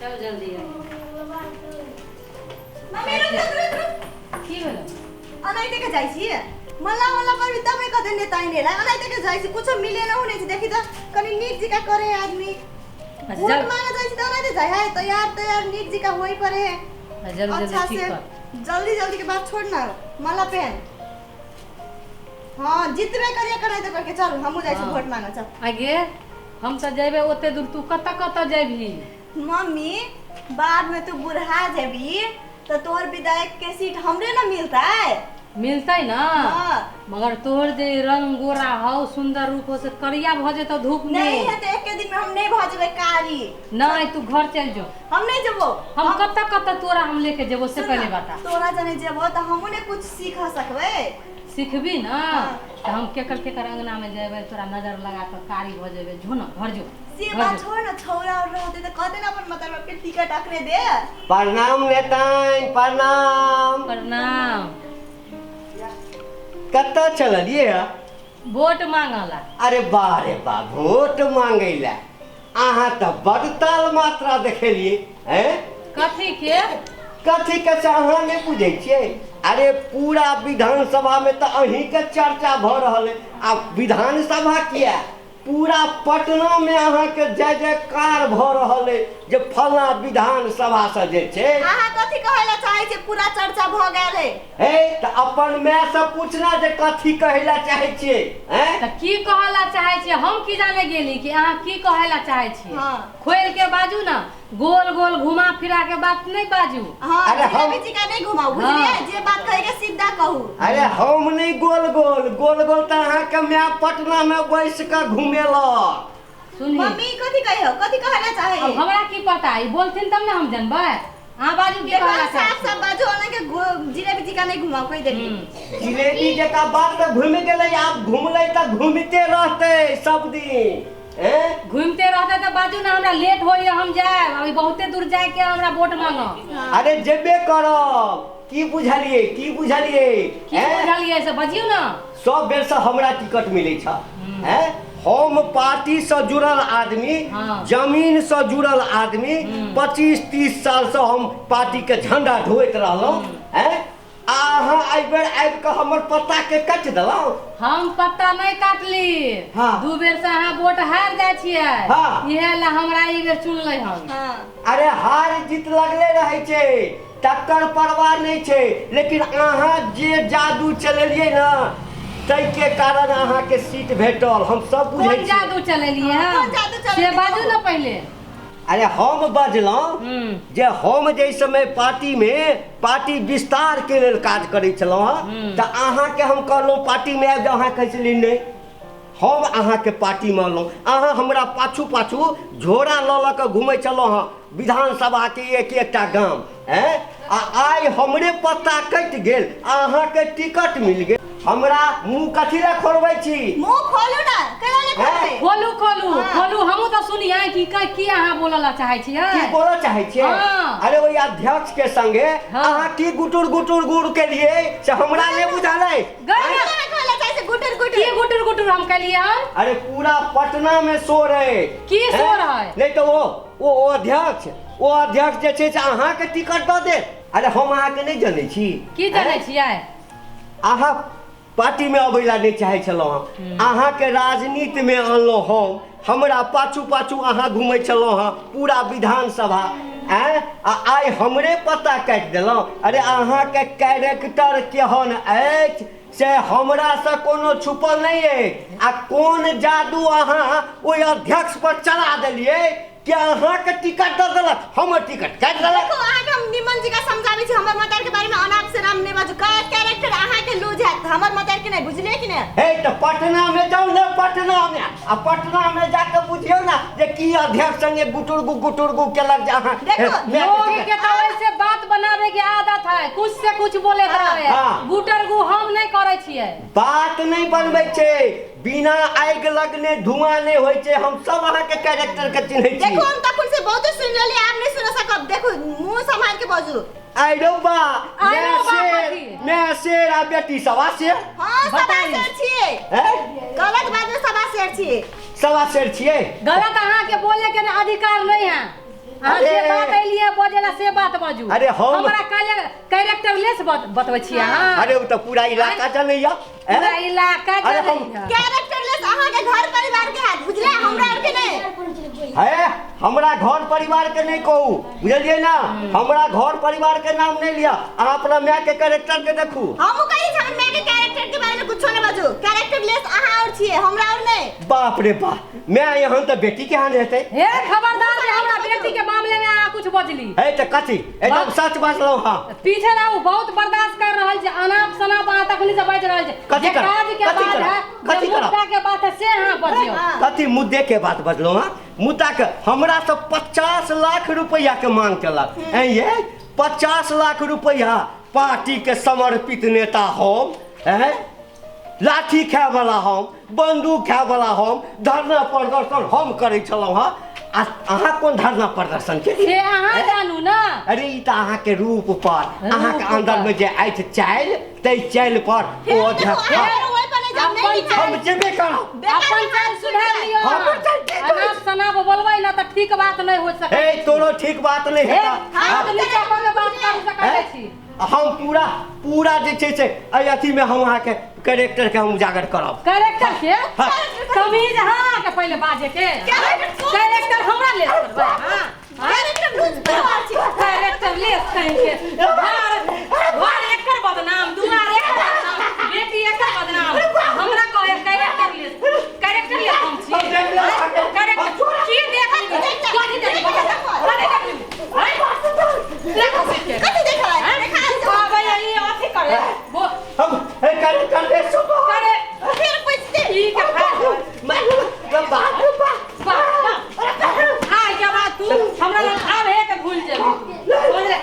चल जल्दी मम्मी रुक की भेल अनाइते के जाइ छी मला पर भी तबे कदे नेता आइनेला अनाइते के जाइ छी कुछ मिले न होने छी देखि त कनी नीक जी का करे आदमी वोट मांगे जाइ छी त अनाइते जाइ है तैयार नीक जी का होई परे अच्छा से जल्दी के बात छोड़ ना मला पेन हां जितबे करिए करे त करके चल हमहु जाइ छी वोट मांगे चल आगे हम त जेबे ओते दूर तू कत जेबी मम्मी बाद में तू बुढ़ा जेबी तो तोहर विधायक के सीट हमरे ना मिलता ना मगर तोहर जे रंग गोरा हो सुंदर रूप हो से करिया भ जेतो धूप में नहीं है तो एक के दिन में हम नहीं भ जेबे कारी नहीं तू घर चल जो हम नहीं जेबो हम कत तोरा हम लेके जेबो से पहले बता तोरा जने जेबो त हमहु ने कुछ सीख सकबे सीखबी ना तो हम केकर अंगना में जेबे तोरा नजर लगा के कारी भ जेबे जो ना घर जो से बात छोड़ ना छौरा और रहते त कहते ना अपन मतलब के टिकट अकरे दे प्रणाम नेताइन प्रणाम कत्ता चलिए वोट मांगला अरे बा वोट मांगैला आहा त बड़ ताल मात्रा देखेलिए हैं कथी के अहाँ नहीं बुझे छिए अरे पूरा विधानसभा में तो अहीं के चर्चा भ रहल है आ विधानसभा किया पूरा पटना में अहाँ के जय जयकार भ रहल है जे फलना विधानसभा से जे छे अहाँ कथी कहैला चाहे छे पूरा चर्चा भ गेल है हे त अपन माय से पूछना जे कथी कहैला चाहे छिए हैं त की कहला चाहे छिए हम की जाने गेली कि अहाँ की कहैला चाहे छिए हां खोल के बाजू ना गोल घुमा फिरा के बात नहीं बाजू हां अरे हम जी का नहीं घुमाऊ बुझलिए जे बात कहे के सीधा कहू अरे हम नहीं गोल त अहाँ के माय पटना में बैठ के घुमेला सुनी मम्मी कथी कहला चाहे अब हमरा की पता ई बोलथिन तब ना हम जानबै हां बाजू के कहला चाहे सब बाजू ओने के जिलेबी जी का नहीं घुमाऊ कह देली जिलेबी जका बात त घूम गेलै आप घुमलै त घूमते रहते सब दिन घूमते रहते तो बाजू ना हमरा लेट होई हम जाए अभी बहुते दूर जाए के हमरा वोट मांगो अरे जेबे करब की बुझलिए से बजियो ना सब बेर से हमरा टिकट मिलै छ हैं हम पार्टी से जुड़ल आदमी जमीन से जुड़ल आदमी 25-30 साल से हम पार्टी के झंडा ढोइत रहलौ हैं आहा आई बेर आबि के हमर पत्ता के काट देलौ हम पत्ता नहीं काटली दू बेर से अहाँ वोट हार जाय छियै इहे ला हमरा ई बेर चुनलै हम अरे हार जीत लगले रहै छै टक्कर परवाह नहीं छै लेकिन अहाँ जे जादू चलेलिए ना तै के कारण अहाँ के सीट भेटल हम सब बुझै छी कोन जादू चलेलिए से बाजू ना पहले अरे हम बजलौ जे हम जे समय पार्टी विस्तार के लेल काज करै छलौ त अहाँ के हम कहलौ पार्टी में आबि जाओ अहाँ कहै छली नहीं हम अहाँ के पार्टी में लौ अहाँ हमरा पाछू झोरा ल के घुमै छलौ विधानसभा के एक गांव हैं आई हमरे पत्ता कट गेल अहाँ के टिकट मिल गेल हमरा मुंह कथी ला खोलबै छी मुंह खोलू ना केला ले खोलू हमहु त सुनिए की अहाँ बोलला चाहे छी की बोलला चाहे छी अरे ओई अध्यक्ष के संगे अहाँ की गुटुर गुड़ के लिए से हमरा ले बुझालै गला खोलला चाहे से गुटुर हम के लिए अरे पूरा पटना में शोर है की शोर है नहीं तो वो अध्यक्ष जे छै से अहाँ के टिकट द दे अरे हम अहाँ के नहीं जानै छी की जानै छियै अहाँ पार्टी में अबैला नहीं चाहे छलौ अहाँ के राजनीति में अनलौ हमरा पाछू अहाँ घुमै छलौ पूरा विधानसभा आई हमरे पता काट देलौ अरे अहाँ के कैरेक्टर केहन अछि से हमरा से कोनो छुपल नहीं है आ कोन जादू अहाँ ओई अध्यक्ष पर चला देलिए क्या अहाँ के टिकट द देलक हमर टिकट काट देलक देखो अहाँ के हम निमन जी का समझाबै छी हमर मतार के बारे में अनाप से नाम नहीं बाजू का कैरेक्टर अहाँ के लूज है हमर मतार के नहीं बुझलिए कि नहीं हे त पटना में जाओ ना पटना में जाके बुझियो ना जे की अध्यक्ष संगे गुटुर केलक जहां देखो लोग के तो ऐसे बात बनावे के आदत है कुछ से कुछ बोले रहे गुटरगु हम नहीं करे छिए बात नहीं बनबै छै बिना आग लगने धुआं नहीं होय छै हम सब अहाँ के कैरेक्टर के चिन्है छी देखो हम तखन से बहुत सुन लेली आप नहीं सुन सकब देखो मुंह संभाल के बाजू आइडो बा मैं शेर आ बेटी सवा शेर हां सवा शेर छिए गलत बात में सवा शेर छिए गलत अहाँ के बोले के अधिकार नहीं है हां से बात एलिए बोलेला से बात बाजू। अरे हमरा कैरेक्टर लेस बतबै छी हां। अरे वो तो पूरा इलाका जानैया। पूरा इलाका जानैया। कैरेक्टर लेस अहाँ के घर परिवार के हाथ बुझले हमरा आर के नहीं है। हमरा घर परिवार के नहीं कहू बुझलिए ना। हमरा घर परिवार के नाम नहीं लिया। आप अपना माय के कैरेक्टर के देखू। हम कहि छ माय के कैरेक्टर के बारे में कुछ नहीं बाजू। कैरेक्टर लेस अहाँ और छिए हमरा और नहीं। बाप रे बाप मैं यहाँ तो बेटी के हां रहते। हे खबरदार जे हमरा बेटी के मामले में आ कुछ बजली है त कथी एकदम सच बाजलौ। हां पीछे रहू बहुत बर्दाश्त कर रहल छै। अनाप शनाप आ तखनी से बाज रहल छै। कथी कर काज के बात है कथी मुद्दा के बात है से हां बजियो। कथी मुद्दे के बात बजलौ। हां मुद्दा के हमरा से 50 लाख रुपया के मांग केलक। ये 50 लाख रुपया पार्टी के समर्पित नेता हम है। लाठी खाए वाला हम बंदूक खाए वाला हम धरना प्रदर्शन हम करे छलौ। हां अहाँ कौन धरना प्रदर्शन के से अहाँ जानू ना। अरे ई त अहाँ के रूप पर अहाँ के अंदर में जे आइत चाइल तै चाइल पर ओ हम जेबे करब। अपन चाल सुधार लियो। अनाप शनाप बोलबै ना त ठीक बात नहीं हो सकै। ए तोरो ठीक बात नहीं है। हां नीचे पर बात कर सकै छी। हम पूरा जे छै से अथी में हम अहाँ के कैरेक्टर के हम उजागर करब। कैरेक्टर के तमीज हां के पहले बाजे के कैरेक्टर हमरा ले करबै। हां कैरेक्टर लूज करवा छी। कैरेक्टर ले कहीं के घर एकर बदनाम दुआर एकर बदनाम बेटी एकर बदनाम हमरा कहे कैरेक्टर ले हम छी। कैरेक्टर की देख कथी देख कथी देख बाबा यही अथी करे हम कैरेक्टर ले सुको करे फिर पूछते ई के मैं बात हां क्या बात तू हमरा लग आब है के भूल जेबी समझ ले।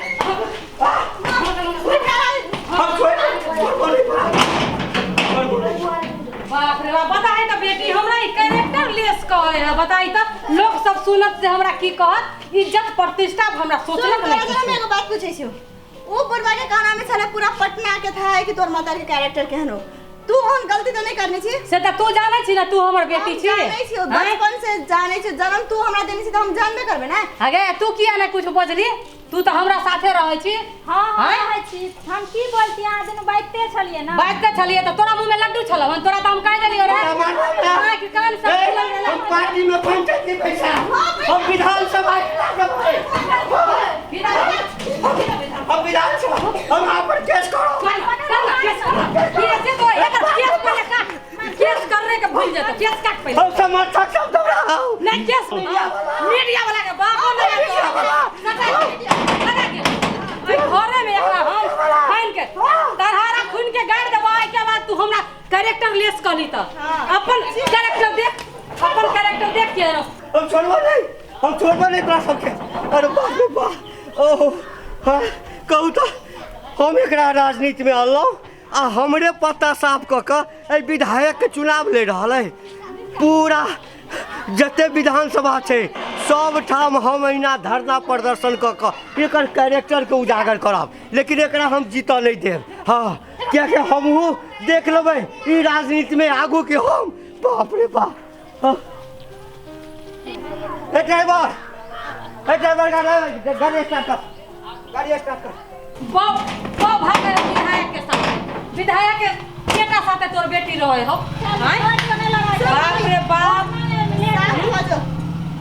हम छोड़ बाप रे बाप बताई त बेटी हमरा ई कैरेक्टर लेस कहे है। बताई त लोग सब सुनत से हमरा की कहत इज्जत प्रतिष्ठा हमरा सोचलक नहीं। मैं एगो बात पूछै छी। ओ बुढ़वा के कहना में छले पूरा पटना के था है कि तोर माता के कैरेक्टर केहनो तू ओहन गलती तो नहीं करने छी। से त तू जानै छी ना तू हमर बेटी छी। जानै छी बचपन से जानै छी जन्म तू हमरा देने छी त हम जानबे करबे ना। अगे तू किया नहीं कुछ बोझली तू तो हमरा साथे रहै छी। हां रहै छी हम की बोलती आज दिन बाइते छलिए ना बाइते छलिए त तोरा मुंह में लड्डू छलौ तोरा त हम कह देलियो रे हां कि कान सब हम पार्टी में पंचायत के पैसा हम विधानसभा हम विधानसभा हम आप पर केस करो। केस तो एकर केस पहले काट केस करने के भूल जातो केस काट पहले। हम समर्थक सब दोहराओ नहीं केस मीडिया वाला के बापो नहीं लगा दे घरे में एकरा हम फाइन के तरहारा खून के गाड़ देबो। आई के बाद तू हमरा कैरेक्टर लेस कहली त अपन कैरेक्टर देख के हम छोड़बो नहीं करा सके। अरे बाप रे बाप ओह हां कहू तो हम एकरा राजनीति में आलो आ हमरे पता साफ क के विधायक के चुनाव ले रहल है। पूरा जते विधानसभा छै सब ठाम हम अहिना धरना प्रदर्शन क के एकर कैरेक्टर के उजागर करब। लेकिन एकरा हम जीत नहीं देब। हाँ क्या हमहू देख लेबै ई राजनीति में आगू के हम बाप रे बाप। ड्राइवर गाड़ी स्टार्ट कर। विधायक के केटा साथे तोर बेटी रहे हो। बाप रे बाप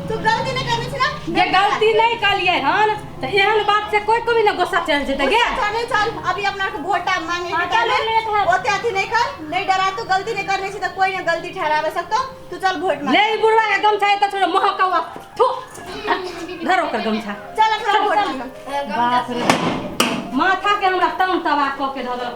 तू गलती नहीं करनी छी ना। ये गलती नहीं कलिए हन त एहन बात से कोई कभी ना गुस्सा चढ़ जेते गे। चल अभी अपना को वोटा मांगे के टाइम ओते अथी नहीं कर नहीं डरा। तू गलती नहीं करनी छी त कोई ना गलती ठहरावे सकतो। तू चल वोट मांग ले बुढ़वा के गमछा त छोड़ महकवा थू धरो कर गमछा चल अपना वोट मांग। बाप रे माथा के हमरा तम तबाह क के धर